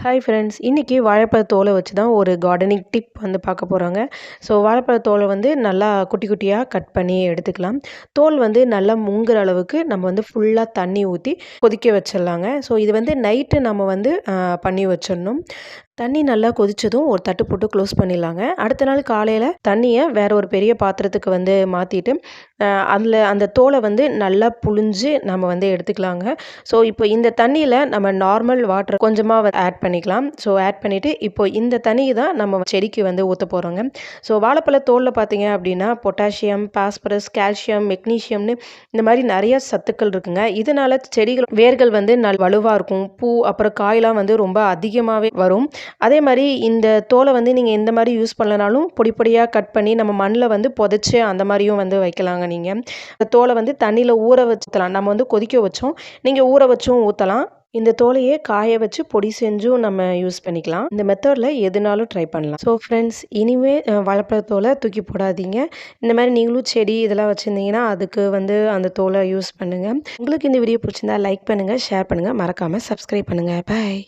Hi friends, இன்றைக்கி வாழைப்பழ தோலை வச்சு தான் ஒரு கார்டனிங் டிப் வந்து பார்க்க போகிறோங்க. ஸோ வாழைப்பழ தோலை வந்து நல்லா குட்டி குட்டியாக கட் பண்ணி எடுத்துக்கலாம். தோல் வந்து நல்லா முங்குற அளவுக்கு நம்ம வந்து ஃபுல்லாக தண்ணி ஊற்றி கொதிக்க வச்சிடலாங்க. ஸோ இது வந்து நைட்டு நம்ம வந்து பண்ணி வச்சிடணும். தண்ணி நல்லா கொதிச்சதும் ஒரு தட்டு போட்டு க்ளோஸ் பண்ணிடலாங்க. அடுத்த நாள் காலையில் தண்ணியை வேற ஒரு பெரிய பாத்திரத்துக்கு வந்து மாற்றிட்டு அதில் அந்த தோலை வந்து நல்லா புழிஞ்சு நம்ம வந்து எடுத்துக்கலாங்க. ஸோ இப்போ இந்த தண்ணியில் நம்ம நார்மல் வாட்டர் கொஞ்சமாக ஆட் பண்ணிக்கலாம். ஸோ ஆட் பண்ணிவிட்டு இப்போ இந்த தண்ணி தான் நம்ம செடிக்கு வந்து ஊற்ற போகிறோங்க. ஸோ வாழைப்பழ தோலில் பார்த்தீங்க அப்படின்னா பொட்டாசியம், பாஸ்பரஸ், கால்சியம், மெக்னீஷியம்னு இந்த மாதிரி நிறைய சத்துக்கள் இருக்குங்க. இதனால் செடிகள் வேர்கள் வந்து வலுவாக இருக்கும். பூ அப்புறம் காயெலாம் வந்து ரொம்ப அதிகமாகவே வரும். அதே மாதிரி இந்த தோலை வந்து நீங்கள் எந்த மாதிரி யூஸ் பண்ணலனாலும் பொடி பொடியாக கட் பண்ணி நம்ம மண்ணில் வந்து புதைச்சி அந்த மாதிரியும் வந்து வைக்கலாங்க. நீங்கள் இந்த தோலை வந்து தண்ணியில் ஊற வச்சுக்கலாம். நம்ம வந்து கொதிக்க வச்சோம், நீங்கள் ஊற வச்சும் ஊற்றலாம். இந்த தோலையே காய வச்சு பொடி செஞ்சும் நம்ம யூஸ் பண்ணிக்கலாம். இந்த மெத்தடில் எதுனாலும் ட்ரை பண்ணலாம். ஸோ ஃப்ரெண்ட்ஸ், இனிமேல் வாழைப்பழ தோலை தூக்கி போடாதீங்க. இந்த மாதிரி நீங்களும் செடி இதெல்லாம் வச்சுருந்தீங்கன்னா அதுக்கு வந்து அந்த தோலை யூஸ் பண்ணுங்கள். உங்களுக்கு இந்த வீடியோ பிடிச்சிருந்தா லைக் பண்ணுங்கள், ஷேர் பண்ணுங்கள், மறக்காமல் சப்ஸ்கிரைப் பண்ணுங்கள். பாய்.